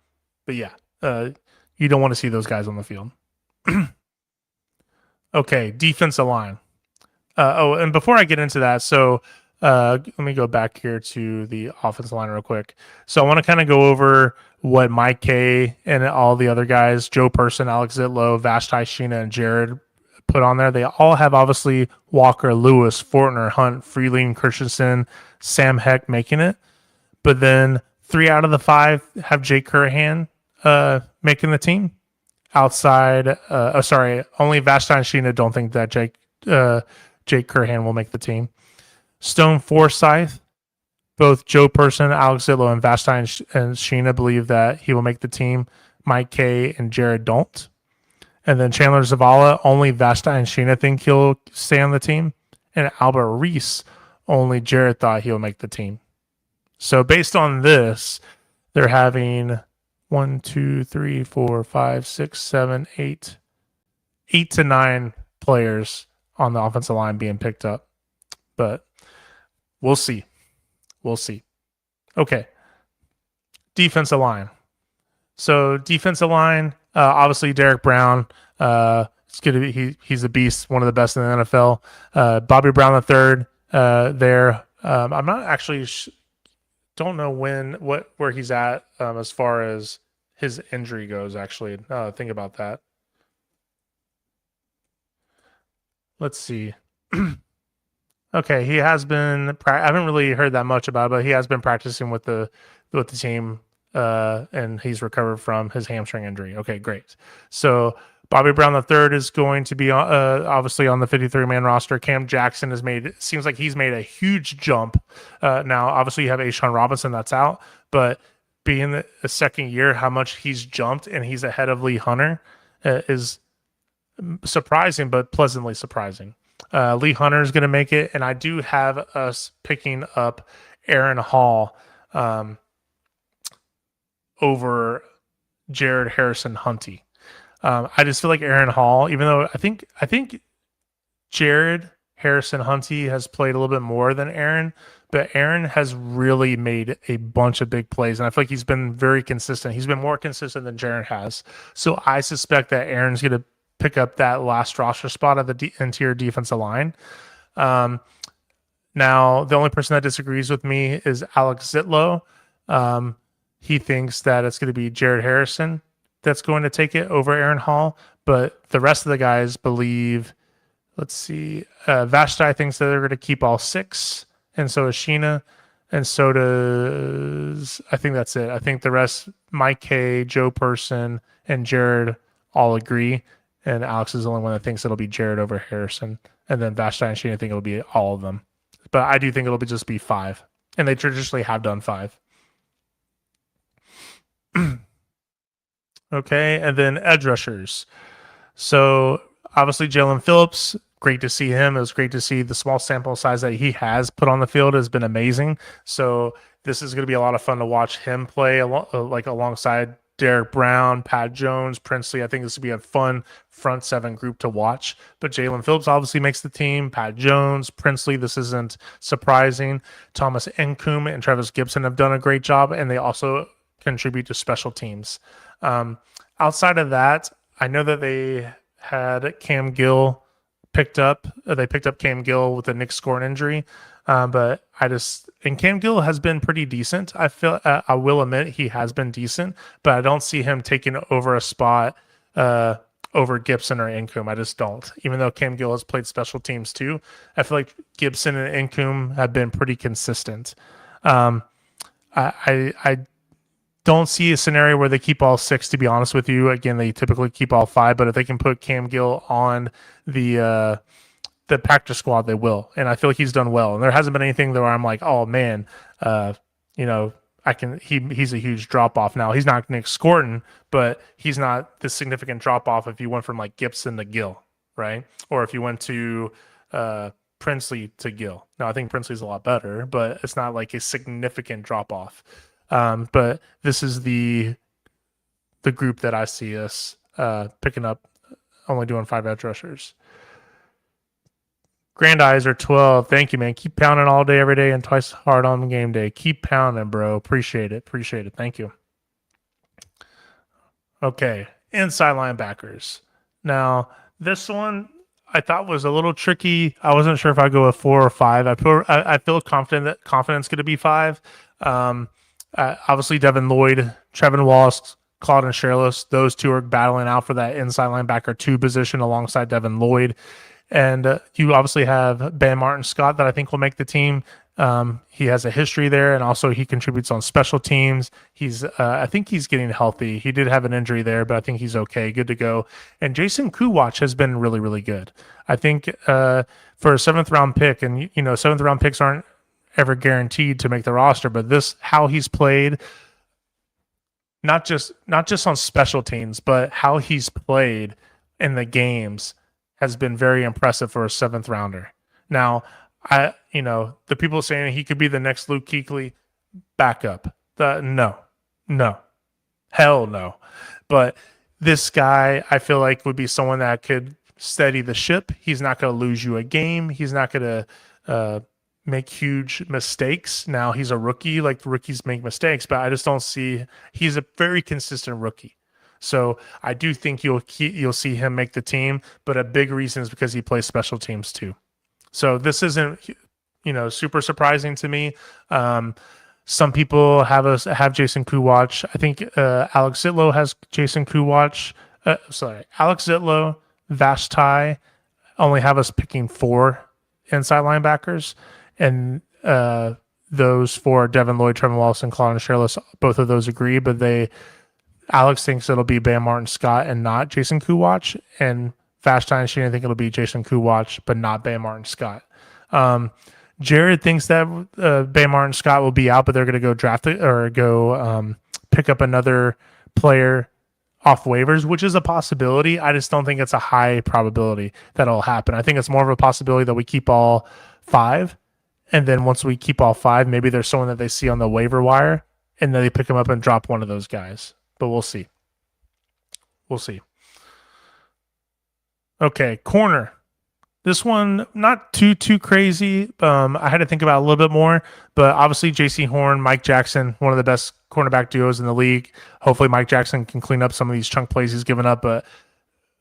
yeah, you don't want to see those guys on the field. Okay, defensive line. And before I get into that, so let me go back here to the offensive line real quick. So I want to kind of go over what Mike K and all the other guys, Joe Person, Alex Zitlow, Vashti Sheena, and Jared put on there. They all have obviously Walker, Lewis, Fortner, Hunt, Freeling, Christensen, Sam Heck making it. But then 3 out of the 5 have Jake Curhan making the team. Outside, only Vashti and Sheena don't think that Jake Curhan will make the team. Stone Forsythe, both Joe Person, Alex Zitlow, and Vashti and Sheena believe that he will make the team. Mike K and Jared don't. And then Chandler Zavala, only Vashti and Sheena think he'll stay on the team. And Albert Reese, only Jared thought he'll make the team. So based on this, they're having 1, 2, 3, 4, 5, 6, 7, 8 to 9 players on the offensive line being picked up. But we'll see. Okay. Defensive line. So defensive line, obviously Derek Brown. It's good to be. He's a beast, one of the best in the NFL. Bobby Brown III there. I'm not actually don't know where he's at as far as his injury goes. Actually, think about that. Let's see. Okay, he has been. I haven't really heard that much about it, but he has been practicing with the team, and he's recovered from his hamstring injury. Okay, great. So Bobby Brown III is going to be obviously on the 53-man roster. Cam Jackson seems like he's made a huge jump. Now, obviously, you have Ashawn Robinson that's out, but being the second year, how much he's jumped and he's ahead of Lee Hunter is surprising, but pleasantly surprising. Lee Hunter is going to make it, and I do have us picking up Aaron Hall over Jared Harrison Hunty. I just feel like Aaron Hall, even though I think Jared Harrison Hunty has played a little bit more than Aaron, but Aaron has really made a bunch of big plays, and I feel like he's been very consistent. He's been more consistent than Jared has. So I suspect that Aaron's going to pick up that last roster spot of the interior defensive line. Now, the only person that disagrees with me is Alex Zitlow. He thinks that it's going to be Jared Harrison that's going to take it over Aaron Hall, but the rest of the guys believe, let's see, Vashti thinks that they're going to keep all 6, and so is Sheena, and so does, I think that's it. I think the rest, Mike K, Joe Person, and Jared all agree, and Alex is the only one that thinks it'll be Jared over Harrison, and then Vashti and Sheena think it'll be all of them. But I do think it'll just be 5, and they traditionally have done 5. Okay, and then edge rushers. So obviously Jalen Phillips, great to see him. It was great to see the small sample size that he has put on the field has been amazing. So this is going to be a lot of fun to watch him play alongside Derek Brown, Pat Jones, Princely. I think this will be a fun front 7 group to watch. But Jalen Phillips obviously makes the team. Pat Jones, Princely, this isn't surprising. Thomas Nkum and Travis Gibson have done a great job, and they also contribute to special teams. Outside of that, I know that they had Cam Gill picked up. They picked up Cam Gill with a Nick Scorn injury, but Cam Gill has been pretty decent. I feel I will admit he has been decent, but I don't see him taking over a spot over Gibson or Nkum. I just don't. Even though Cam Gill has played special teams too, I feel like Gibson and Nkum have been pretty consistent. I don't see a scenario where they keep all 6, to be honest with you. Again, they typically keep all 5, but if they can put Cam Gill on the practice squad, they will. And I feel like he's done well. And there hasn't been anything where I'm like, oh man, he's a huge drop off now. He's not Nick Scorton, but he's not this significant drop off if you went from like Gibson to Gill, right? Or if you went to Princely to Gill. Now I think Princely's a lot better, but it's not like a significant drop off. But this is the group that I see us picking up, only doing 5 edge rushers. Grand Eyes are 12. Thank you, man. Keep pounding all day, every day, and twice hard on game day. Keep pounding, bro. Appreciate it. Thank you. Okay, inside linebackers. Now, this one I thought was a little tricky. I wasn't sure if I'd go with 4 or 5. I feel confident that confidence going to be 5. Obviously, Devin Lloyd, Trevin Wallace, Claude Sherlis, those 2 are battling out for that inside linebacker 2 position alongside Devin Lloyd. And you obviously have Ben Martin Scott that I think will make the team. He has a history there, and also he contributes on special teams. I think he's getting healthy. He did have an injury there, but I think he's okay, good to go. And Jason Kuwatch has been really, really good. I think for a 7th round pick, and 7th round picks aren't ever guaranteed to make the roster, but how he's played, not just on special teams, but how he's played in the games has been very impressive for a 7th rounder. Now, the people saying he could be the next Luke Kuechly, backup. No, hell no. But this guy, I feel like, would be someone that could steady the ship. He's not going to lose you a game. He's not going to make huge mistakes. Now, he's a rookie. Like, rookies make mistakes, but I just don't see. He's a very consistent rookie. So I do think you'll see him make the team, but a big reason is because he plays special teams too. So this isn't, super surprising to me. Some people have Jason Kuwatch. I think Alex Zitlow has Jason Kuwatch. Alex Zitlow, Vashti only have us picking 4 inside linebackers, and those 4, Devin Lloyd, Trevin Wallace, and Claude Sherlis, both of those agree, but Alex thinks it'll be Bam Martin Scott and not Jason Kuwatch, and Fast Time Sheen think it'll be Jason Kuwatch but not Bam Martin Scott. Jared thinks that Bam Martin Scott will be out, but they're going to go draft it or go pick up another player off waivers, which is a possibility. I just don't think it's a high probability that'll happen. I think it's more of a possibility that we keep all 5, and then once we keep all 5, maybe there's someone that they see on the waiver wire, and then they pick him up and drop one of those guys. But we'll see. We'll see. Okay, corner. This one, not too crazy. I had to think about it a little bit more, but obviously J.C. Horn, Mike Jackson, one of the best cornerback duos in the league. Hopefully Mike Jackson can clean up some of these chunk plays he's given up, but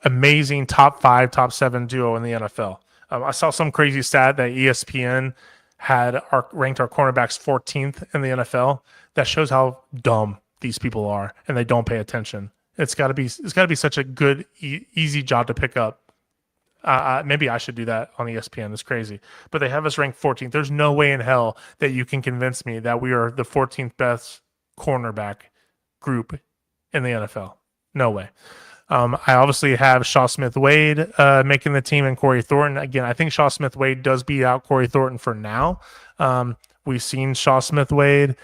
amazing top 5, top 7 duo in the NFL. I saw some crazy stat that ESPN had ranked our cornerbacks 14th in the NFL. That shows how dumb these people are, and they don't pay attention. It's got to be such a good, easy job to pick up. Maybe I should do that on ESPN. It's crazy. But they have us ranked 14th. There's no way in hell that you can convince me that we are the 14th best cornerback group in the NFL. No way. I obviously have Shaw Smith-Wade making the team and Corey Thornton. Again, I think Shaw Smith-Wade does beat out Corey Thornton for now. We've seen Shaw Smith-Wade.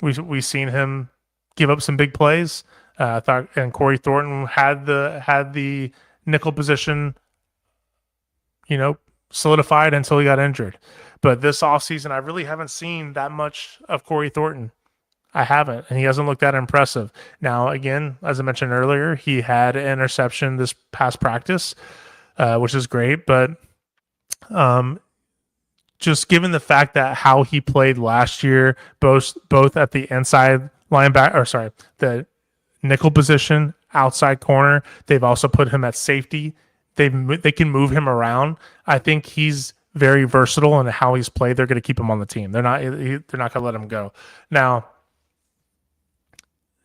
We've seen him give up some big plays. And Corey Thornton had the nickel position, solidified until he got injured. But this offseason, I really haven't seen that much of Corey Thornton. I haven't, and he hasn't looked that impressive. Now, again, as I mentioned earlier, he had an interception this past practice, which is great. But just given the fact that how he played last year, both at the inside linebacker, the nickel position, outside corner. They've also put him at safety. They can move him around. I think he's very versatile in how he's played. They're going to keep him on the team. They're not going to let him go. Now,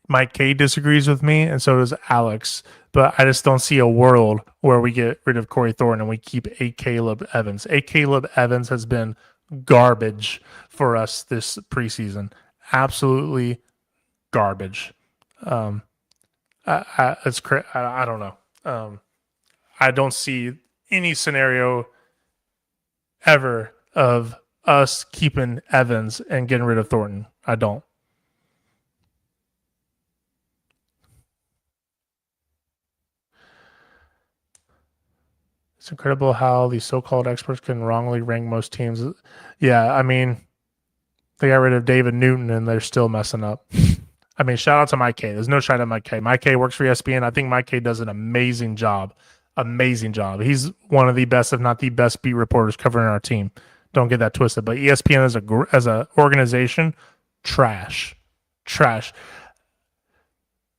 Mike K disagrees with me, and so does Alex. But I just don't see a world where we get rid of Corey Thornton and we keep a Caleb Evans. A Caleb Evans has been garbage for us this preseason. Absolutely garbage. I don't know. I don't see any scenario ever of us keeping Evans and getting rid of Thornton. I don't. It's incredible how these so-called experts can wrongly rank most teams. Yeah, I mean, they got rid of David Newton and they're still messing up. I mean, shout out to Mike K. There's no shout out to Mike K. Mike K works for ESPN. I think Mike K does an amazing job. Amazing job. He's one of the best, if not the best, beat reporters covering our team. Don't get that twisted. But ESPN as a organization, trash.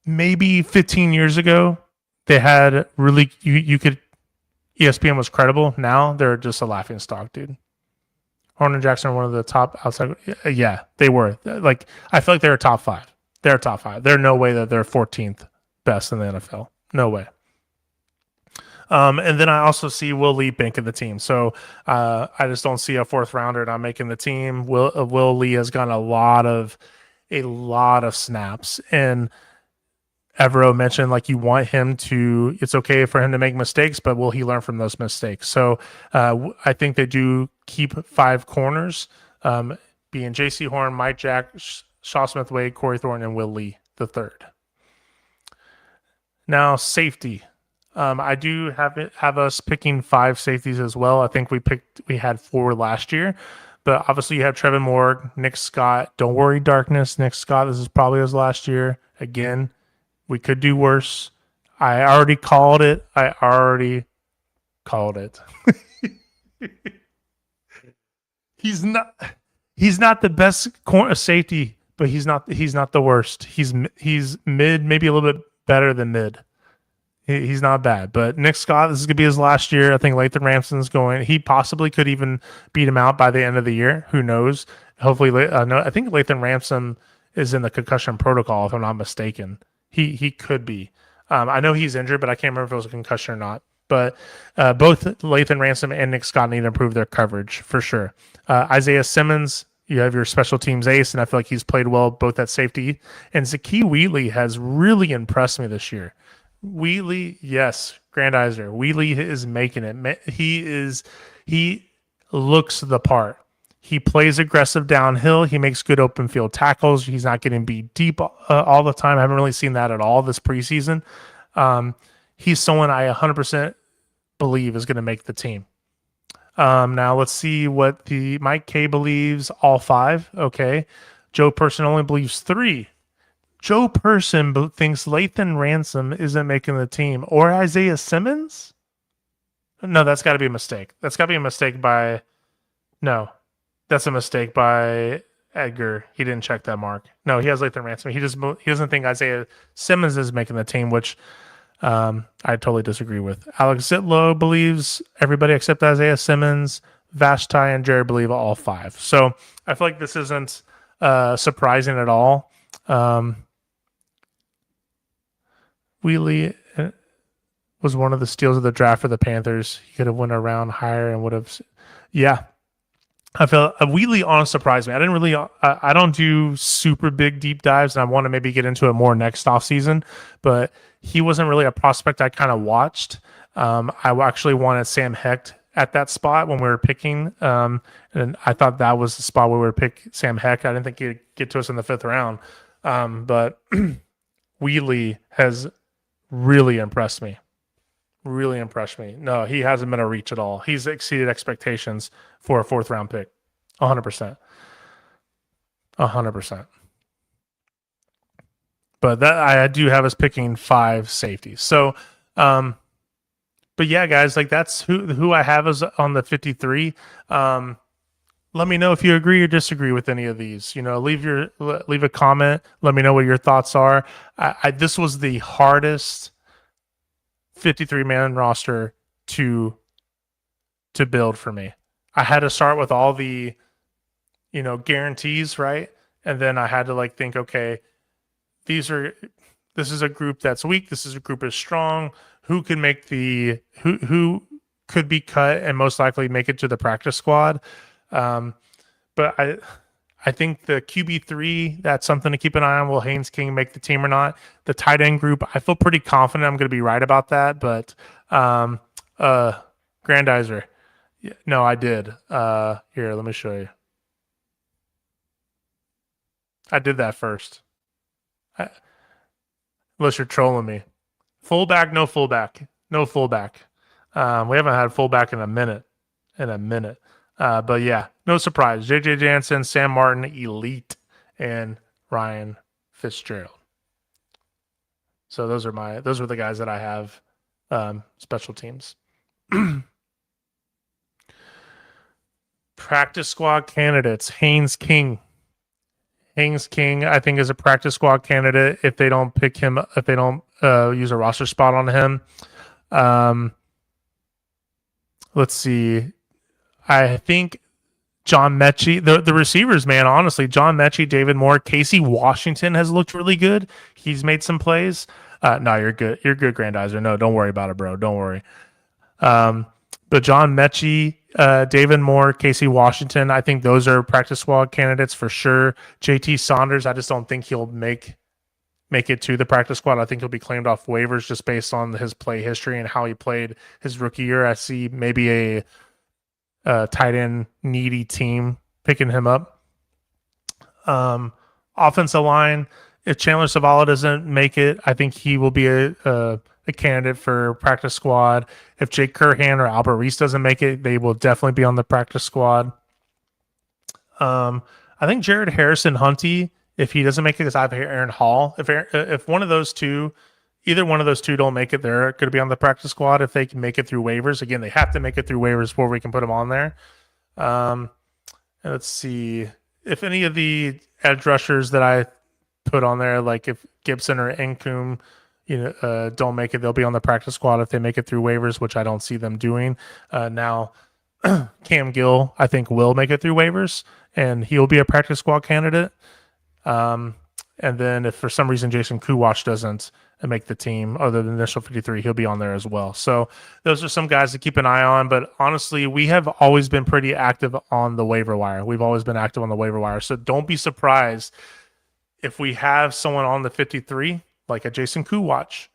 Maybe 15 years ago, they had really ESPN was credible. Now they're just a laughing stock, dude. Horn and Jackson are one of the top outside. Yeah, they were. Like, I feel like they're top 5. They're top 5. There's no way that they're 14th best in the NFL. No way. And then I also see Will Lee making the team. So I just don't see a 4th rounder not making the team. Will Lee has gotten a lot of snaps. And Evero mentioned like you want him to. It's okay for him to make mistakes, but will he learn from those mistakes? So I think they do keep 5 corners, being J.C. Horn, Mike Jack, Shaw Smith-Wade, Corey Thornton, and Will Lee the third. Now, safety. I do have us picking 5 safeties as well. I think we had 4 last year, but obviously you have Trevin Moore, Nick Scott. Don't worry, darkness. Nick Scott, this is probably his last year. Again, we could do worse. I already called it. He's not the best safety, but he's not the worst. He's mid, maybe a little bit better than mid. He's not bad. But Nick Scott, this is gonna be his last year. I think Lathan Ramson's going. He possibly could even beat him out by the end of the year. Who knows? Hopefully, no. I think Lathan Ramson is in the concussion protocol, if I'm not mistaken. He could be. I know he's injured, but I can't remember if it was a concussion or not. But both Lathan Ransom and Nick Scott need to improve their coverage for sure. Isaiah Simmons, you have your special teams ace, and I feel like he's played well both at safety. And Zakee Wheatley has really impressed me this year. Wheatley, yes, Grandizer. Wheatley is making it. He looks the part. He plays aggressive downhill. He makes good open field tackles. He's not getting beat deep all the time. I haven't really seen that at all this preseason. He's someone I 100% believe is going to make the team. Now let's see what the Mike K believes. All 5. Okay. Joe Person only believes 3. Joe Person thinks Lathan Ransom isn't making the team, or Isaiah Simmons. No, that's got to be a mistake. That's got to be a mistake by. No, that's a mistake by Edgar. He didn't check that mark. No, he has Lathan Ransom. He doesn't think Isaiah Simmons is making the team, which I totally disagree with. Alex Zitlow believes everybody except Isaiah Simmons. Vashti and Jared believe all 5. So I feel like this isn't surprising at all. Wheatley was one of the steals of the draft for the Panthers. He could have went around higher and would have. Yeah. I feel Wheatley honestly surprised me. I didn't really, I don't do super big deep dives, and I want to maybe get into it more next offseason, but he wasn't really a prospect I kind of watched. I actually wanted Sam Hecht at that spot when we were picking, and I thought that was the spot where we would pick Sam Hecht. I didn't think he'd get to us in the 5th round, but Wheatley has really impressed me. Really impressed me. No, he hasn't been a reach at all. He's exceeded expectations for a 4th round pick. 100%. 100%. But that I do have us picking 5 safeties. So, but yeah, guys, like that's who I have as on the 53. Let me know if you agree or disagree with any of these. You know, leave a comment. Let me know what your thoughts are. This was the hardest 53-man roster to build for me. I had to start with all the, guarantees, right? And then I had to think, okay, this is a group that's weak. This is a group that's strong. Who can make who could be cut and most likely make it to the practice squad? But I think the QB3, that's something to keep an eye on. Will Haynes King make the team or not? The tight end group, I feel pretty confident I'm going to be right about that. But Grandizer, no, I did. Here, let me show you. I did that first. Unless you're trolling me. Fullback, no fullback. No fullback. We haven't had fullback in a minute. But yeah, no surprise. JJ Jansen, Sam Martin, Elite, and Ryan Fitzgerald. So those are the guys that I have special teams. Practice squad candidates. Haynes King, I think, is a practice squad candidate if they don't pick him, if they don't use a roster spot on him. Let's see. I think John Mechie, the receivers, man, honestly, John Mechie, David Moore, Casey Washington has looked really good. He's made some plays. No, you're good. You're good, Grandizer. No, don't worry about it, bro. Don't worry. But John Mechie, David Moore, Casey Washington, I think those are practice squad candidates for sure. JT Saunders, I just don't think he'll make it to the practice squad. I think he'll be claimed off waivers just based on his play history and how he played his rookie year. I see maybe a tight end needy team picking him up. Offensive line, if Chandler Zavala doesn't make it, I think he will be a candidate for practice squad. If Jake Curhan or Albert Reese doesn't make it, they will definitely be on the practice squad. I think Jared Harrison Hunty, if he doesn't make it, because I have Aaron Hall. If one of those two, either one of those two don't make it, they're going to be on the practice squad. If they can make it through waivers, again, they have to make it through waivers before we can put them on there. And let's see if any of the edge rushers that I put on there, like if Gibson or Nkum, don't make it, they'll be on the practice squad if they make it through waivers, which I don't see them doing. Now, Cam Gill, I think, will make it through waivers, and he'll be a practice squad candidate. And then if for some reason Jason Kuwash doesn't, and make the team. Other than the initial 53, he'll be on there as well. So those are some guys to keep an eye on. But honestly, we have always been pretty active on the waiver wire. We've always been active on the waiver wire. So don't be surprised if we have someone on the 53, like a Jason Kuwatch,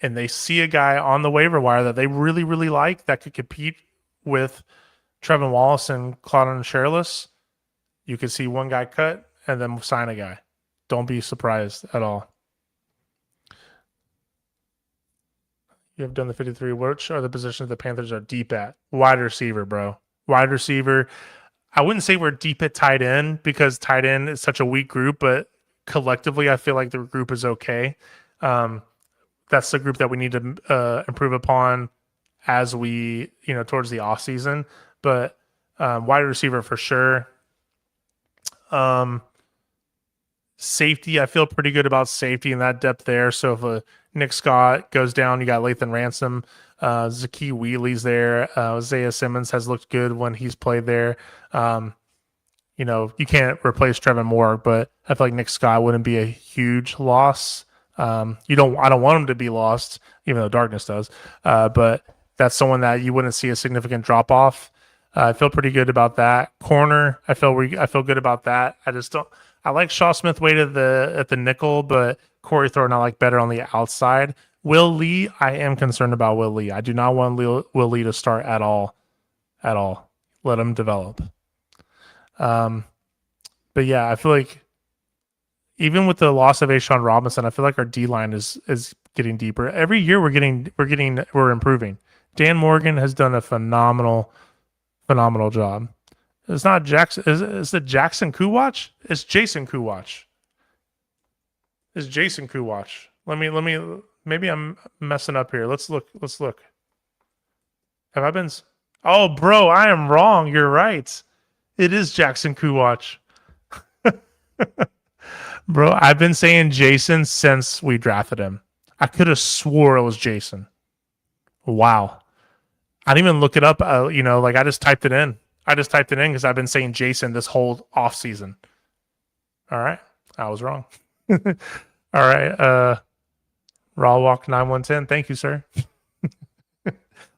and they see a guy on the waiver wire that they really, really like that could compete with Trevin Wallace and Claudon Sherless, you could see one guy cut and then sign a guy. Don't be surprised at all. You have done the 53. Which are the positions the Panthers are deep at? Wide receiver, bro. Wide receiver. I wouldn't say we're deep at tight end because tight end is such a weak group, but collectively, I feel like the group is okay. That's the group that we need to improve upon as we, towards the offseason. But wide receiver for sure. Safety, I feel pretty good about safety and that depth there. So if Nick Scott goes down, you got Lathan Ransom. Zakee Wheatley's there. Isaiah Simmons has looked good when he's played there. You can't replace Trevor Moore, but I feel like Nick Scott wouldn't be a huge loss. I don't want him to be lost, even though Darkness does. But that's someone that you wouldn't see a significant drop off. I feel pretty good about that. Corner, I feel good about that. I like Shaw Smith-Wade at the nickel, but Corey Thornton I like better on the outside. Will Lee, I am concerned about Will Lee. I do not want Will Lee to start at all. Let him develop. But yeah, I feel like even with the loss of Ashawn Robinson, I feel like our D line is getting deeper. Every year we're improving. Dan Morgan has done a phenomenal job. It's not Jackson. Is it Jackson Kuwatch? It's Jason Kuwatch. It's Jason Kuwatch. Let me. Maybe I'm messing up here. Let's look. Have I been? Oh, bro, I am wrong. You're right. It is Jackson Kuwatch. Bro, I've been saying Jason since we drafted him. I could have swore it was Jason. Wow. I didn't even look it up. I just typed it in. Because I've been saying Jason this whole offseason. All right. I was wrong. All right. Raw Walk 9110. Thank you, sir.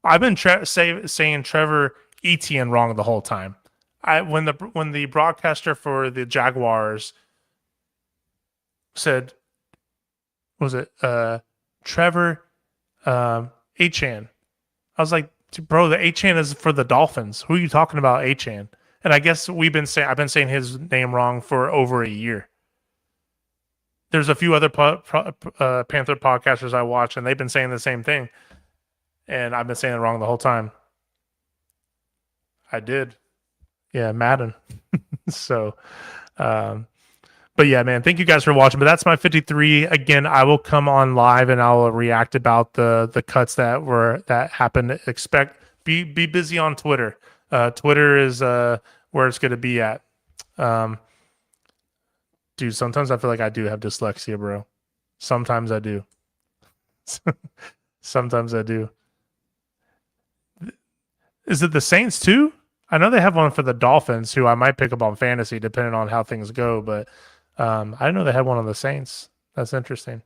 I've been saying Trevor Etienne wrong the whole time. When the broadcaster for the Jaguars said, was it Trevor Achane? I was like, bro, the Achane is for the Dolphins. Who are you talking about, Achane? And I guess I've been saying his name wrong for over a year. There's a few other Panther podcasters I watch, and they've been saying the same thing. And I've been saying it wrong the whole time. I did. Yeah, Madden. So, but yeah, man, thank you guys for watching. But that's my 53. Again, I will come on live and I'll react about the cuts that happened. Be busy on Twitter. Twitter is where it's going to be at. Dude, sometimes I feel like I do have dyslexia, bro. Sometimes I do. Sometimes I do. Is it the Saints too? I know they have one for the Dolphins, who I might pick up on fantasy depending on how things go, but I didn't know they had one on the Saints. That's interesting.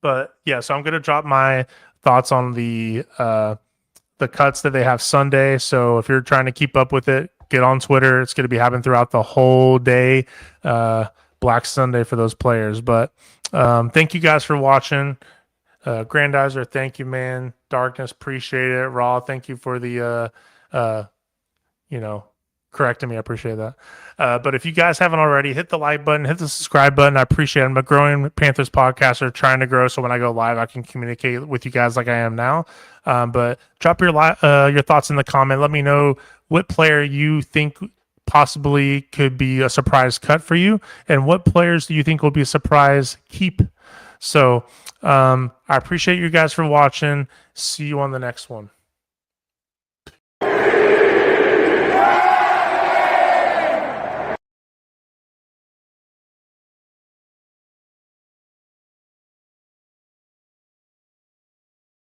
But yeah, so I'm going to drop my thoughts on the cuts that they have Sunday. So if you're trying to keep up with it, get on Twitter. It's going to be happening throughout the whole day. Black Sunday for those players. But thank you guys for watching. Grandizer, thank you, man. Darkness, appreciate it. Raw, thank you for the correcting me. I appreciate that. But if you guys haven't already, hit the like button, hit the subscribe button. I appreciate it. I'm a growing Panthers podcaster, trying to grow, so when I go live, I can communicate with you guys like I am now. But drop your thoughts in the comment. Let me know what player you think possibly could be a surprise cut for you, and what players do you think will be a surprise keep. So I appreciate you guys for watching. See you on the next one.